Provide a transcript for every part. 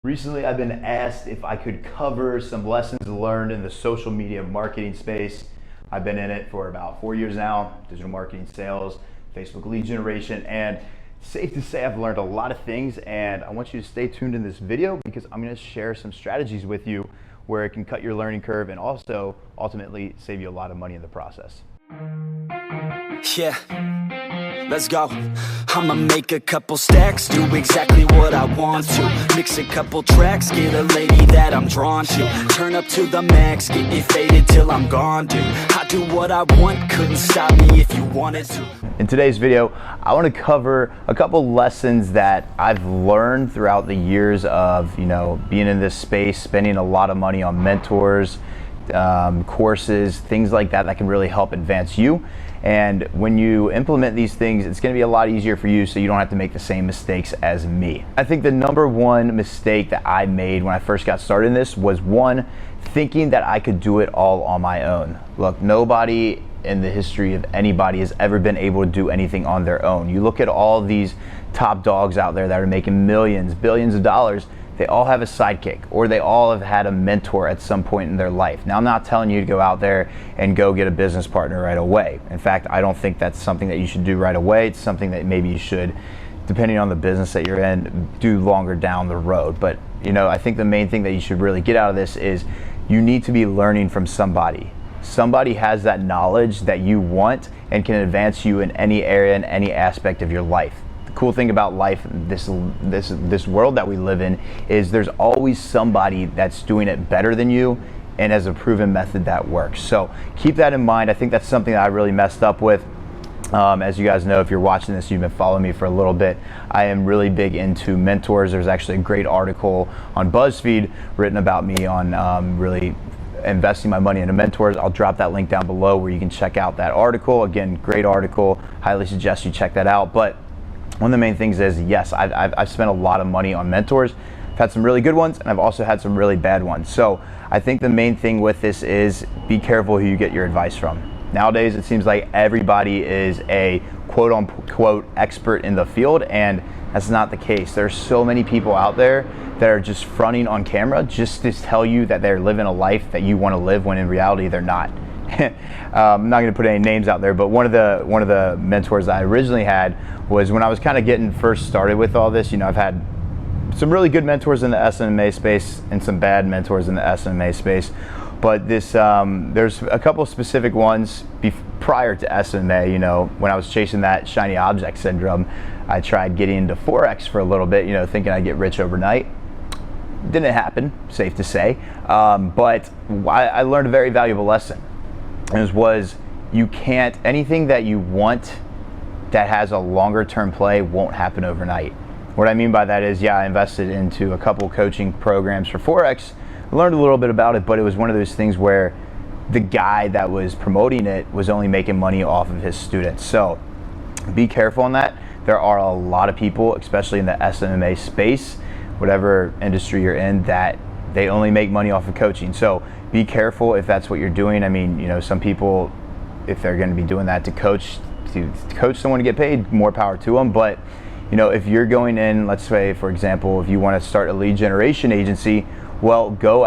Recently, I've been asked if I could cover some lessons learned in the social media marketing space. I've been in it for about 4 years now, digital marketing, sales, Facebook lead generation, and safe to say I've learned a lot of things, and I want you to stay tuned in this video because I'm going to share some strategies with you where it can cut your learning curve and also ultimately save you a lot of money in the process. Yeah, let's go. I'ma make a couple stacks, do exactly what I want to. Mix a couple tracks, get a lady that I'm drawn to. Turn up to the max, get me faded till I'm gone, dude. I do what I want, couldn't stop me if you wanted to. In today's video, I want to cover a couple lessons that I've learned throughout the years of, being in this space, spending a lot of money on mentors, courses, things like that can really help advance you. And when you implement these things, it's going to be a lot easier for you so you don't have to make the same mistakes as me. I think the number one mistake that I made when I first got started in this was thinking that I could do it all on my own. Look, nobody in the history of anybody has ever been able to do anything on their own. You look at all these top dogs out there that are making millions, billions of dollars. They all have a sidekick, or they all have had a mentor at some point in their life. Now, I'm not telling you to go out there and go get a business partner right away. In fact, I don't think that's something that you should do right away. It's something that maybe you should, depending on the business that you're in, do longer down the road. But I think the main thing that you should really get out of this is you need to be learning from somebody. Somebody has that knowledge that you want and can advance you in any area, in any aspect of your life. The cool thing about life, this world that we live in, is there's always somebody that's doing it better than you and has a proven method that works. So keep that in mind. I think that's something that I really messed up with. As you guys know, if you're watching this, you've been following me for a little bit, I am really big into mentors. There's actually a great article on BuzzFeed written about me on really investing my money into mentors. I'll drop that link down below where you can check out that article. Again, great article. Highly suggest you check that out. But one of the main things is, yes, I've spent a lot of money on mentors. I've had some really good ones, and I've also had some really bad ones. So I think the main thing with this is be careful who you get your advice from. Nowadays, it seems like everybody is a quote-unquote expert in the field, and that's not the case. There's so many people out there that are just fronting on camera just to tell you that they're living a life that you want to live, when in reality they're not. I'm not going to put any names out there, but one of the mentors that I originally had was when I was kind of getting first started with all this. I've had some really good mentors in the SMMA space and some bad mentors in the SMMA space, but there's a couple specific ones prior to SMMA. When I was chasing that shiny object syndrome, I tried getting into Forex for a little bit, thinking I'd get rich overnight. Didn't happen, safe to say, but I learned a very valuable lesson. Was you can't, anything that you want that has a longer term play won't happen overnight. What I mean by that is, I invested into a couple coaching programs for Forex, learned a little bit about it, but it was one of those things where the guy that was promoting it was only making money off of his students. So be careful on that. There are a lot of people, especially in the SMMA space, whatever industry you're in, that they only make money off of coaching. So be careful if that's what you're doing. I mean, some people, if they're going to be doing that to coach someone to get paid, more power to them. But if you're going in, let's say, for example, if you want to start a lead generation agency, well, go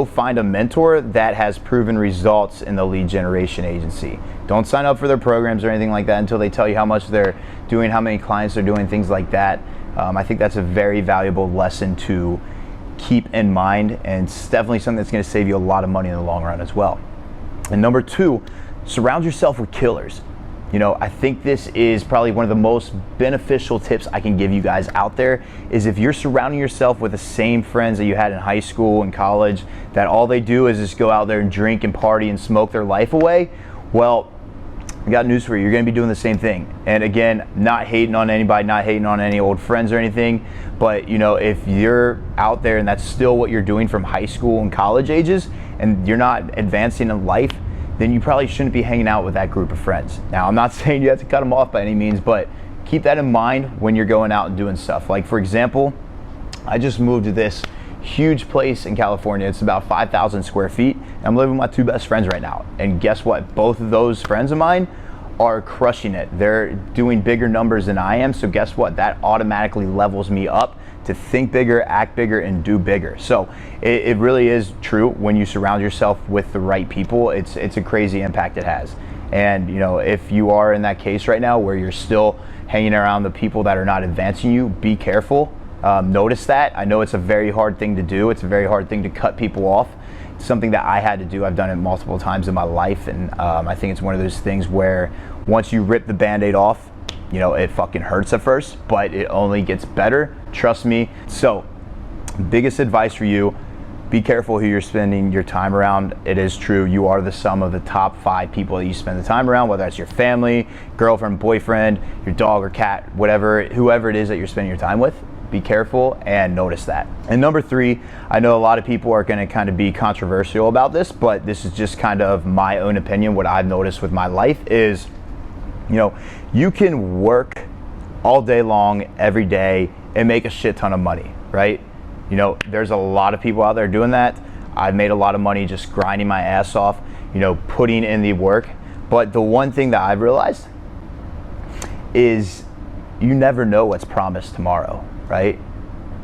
find a mentor that has proven results in the lead generation agency. Don't sign up for their programs or anything like that until they tell you how much they're doing, how many clients they're doing, things like that. I think that's a very valuable lesson to keep in mind, and it's definitely something that's going to save you a lot of money in the long run as well. And number two, surround yourself with killers. I think this is probably one of the most beneficial tips I can give you guys out there, is if you're surrounding yourself with the same friends that you had in high school and college, that all they do is just go out there and drink and party and smoke their life away, well, I got news for you. You're going to be doing the same thing. And again, not hating on anybody, not hating on any old friends or anything, but if you're out there and that's still what you're doing from high school and college ages, and you're not advancing in life, then you probably shouldn't be hanging out with that group of friends. Now, I'm not saying you have to cut them off by any means, but keep that in mind when you're going out and doing stuff. Like, for example, I just moved to this huge place in California. It's about 5,000 square feet. I'm living with my two best friends right now. And guess what? Both of those friends of mine are crushing it. They're doing bigger numbers than I am. So guess what? That automatically levels me up to think bigger, act bigger, and do bigger. So it really is true. When you surround yourself with the right people, it's a crazy impact it has. And if you are in that case right now where you're still hanging around the people that are not advancing you, be careful. Notice that. I know it's a very hard thing to do. It's a very hard thing to cut people off. It's something that I had to do. I've done it multiple times in my life, and I think it's one of those things where once you rip the Band-Aid off, it fucking hurts at first, but it only gets better. Trust me. So, biggest advice for you, be careful who you're spending your time around. It is true, you are the sum of the top 5 people that you spend the time around, whether that's your family, girlfriend, boyfriend, your dog or cat, whoever it is that you're spending your time with. Be careful and notice that. And number 3, I know a lot of people are going to kind of be controversial about this, but this is just kind of my own opinion. What I've noticed with my life is, you can work all day long, every day, and make a shit ton of money, right? There's a lot of people out there doing that. I've made a lot of money just grinding my ass off, putting in the work. But the one thing that I've realized is you never know what's promised tomorrow, right?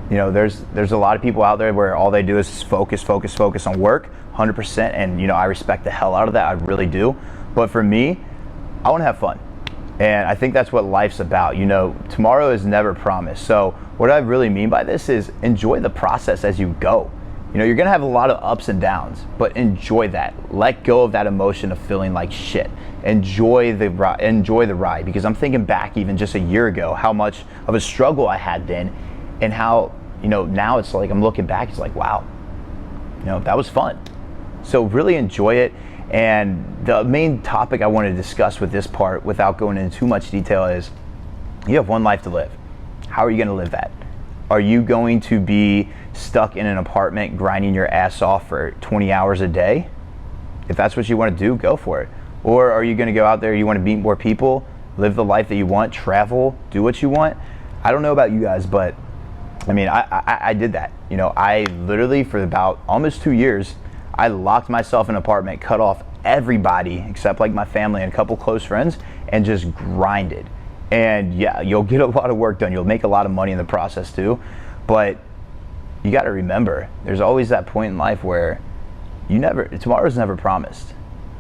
There's a lot of people out there where all they do is focus on work, 100%. And I respect the hell out of that. I really do. But for me, I want to have fun. And I think that's what life's about. Tomorrow is never promised. So what I really mean by this is enjoy the process as you go. You're going to have a lot of ups and downs, but enjoy that. Let go of that emotion of feeling like shit. Enjoy the ride, because I'm thinking back even just a year ago, how much of a struggle I had then, and how, now it's like, I'm looking back, it's like, wow, that was fun. So really enjoy it. And the main topic I want to discuss with this part, without going into too much detail, is you have one life to live. How are you going to live that? Are you going to be stuck in an apartment grinding your ass off for 20 hours a day? If that's what you want to do, go for it. Or are you going to go out there, you want to meet more people, live the life that you want, travel, do what you want? I don't know about you guys, but I did that. I literally, for about almost 2 years, I locked myself in an apartment, cut off everybody except like my family and a couple close friends, and just grinded. And yeah, you'll get a lot of work done. You'll make a lot of money in the process too. But you got to remember, there's always that point in life where tomorrow's never promised.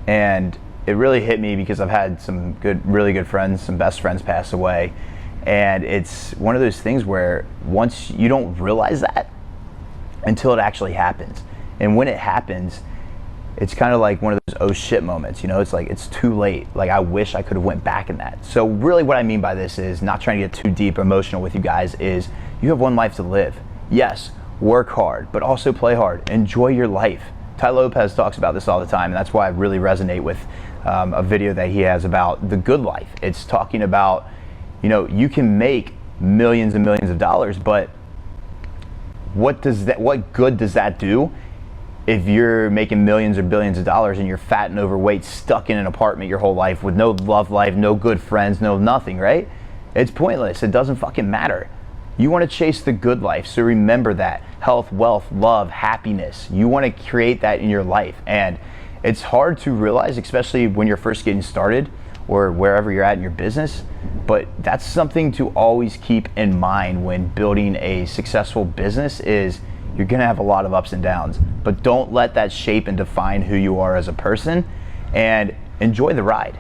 And it really hit me because I've had some really good friends, some best friends pass away. And it's one of those things where once you don't realize that until it actually happens. And when it happens, it's kind of like one of those oh shit moments, it's like it's too late. Like I wish I could have went back in that. So really what I mean by this is, not trying to get too deep emotional with you guys, is you have one life to live. Yes, work hard, but also play hard. Enjoy your life. Ty Lopez talks about this all the time, and that's why I really resonate with a video that he has about the good life. It's talking about, you can make millions and millions of dollars, but what good does that do if you're making millions or billions of dollars and you're fat and overweight, stuck in an apartment your whole life with no love life, no good friends, no nothing, right? It's pointless. It doesn't fucking matter. You want to chase the good life, so remember that. Health, wealth, love, happiness. You want to create that in your life. And it's hard to realize, especially when you're first getting started or wherever you're at in your business, but that's something to always keep in mind when building a successful business. Is you're going to have a lot of ups and downs, but don't let that shape and define who you are as a person, and enjoy the ride.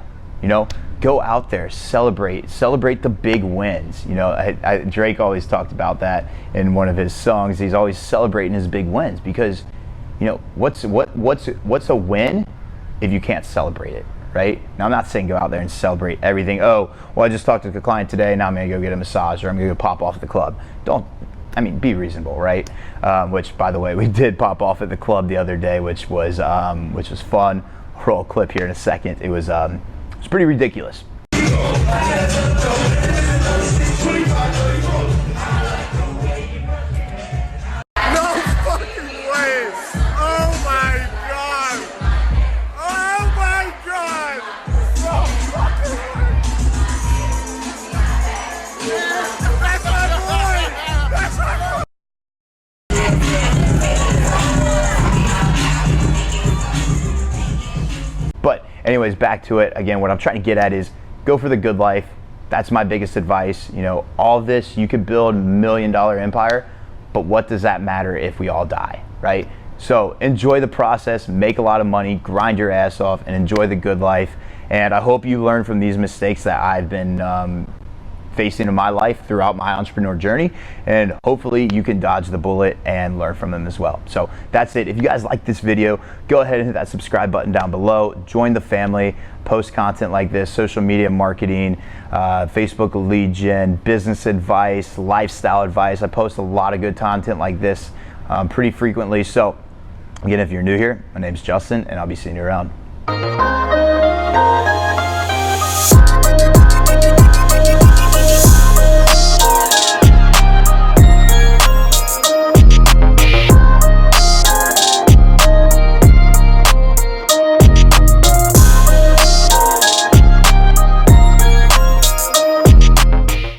Go out there, celebrate the big wins. Drake always talked about that in one of his songs. He's always celebrating his big wins, because what's a win if you can't celebrate it, right? Now, I'm not saying go out there and celebrate everything. Oh, well, I just talked to the client today, now I'm going to go get a massage, or I'm going to go pop off at the club. Be reasonable, right? Which, by the way, we did pop off at the club the other day, which was fun. Roll a clip here in a second. It was pretty ridiculous. But anyways, back to it. Again, what I'm trying to get at is go for the good life, that's my biggest advice. You know, all of this, you could build $1 million empire, but what does that matter if we all die, right? So enjoy the process, make a lot of money, grind your ass off, and enjoy the good life. And I hope you learn from these mistakes that I've been facing in my life throughout my entrepreneur journey, and hopefully you can dodge the bullet and learn from them as well. So that's it. If you guys like this video, go ahead and hit that subscribe button down below, join the family, post content like this, social media marketing, Facebook lead gen, business advice, lifestyle advice. I post a lot of good content like this pretty frequently. So again, if you're new here, my name's Justin, and I'll be seeing you around.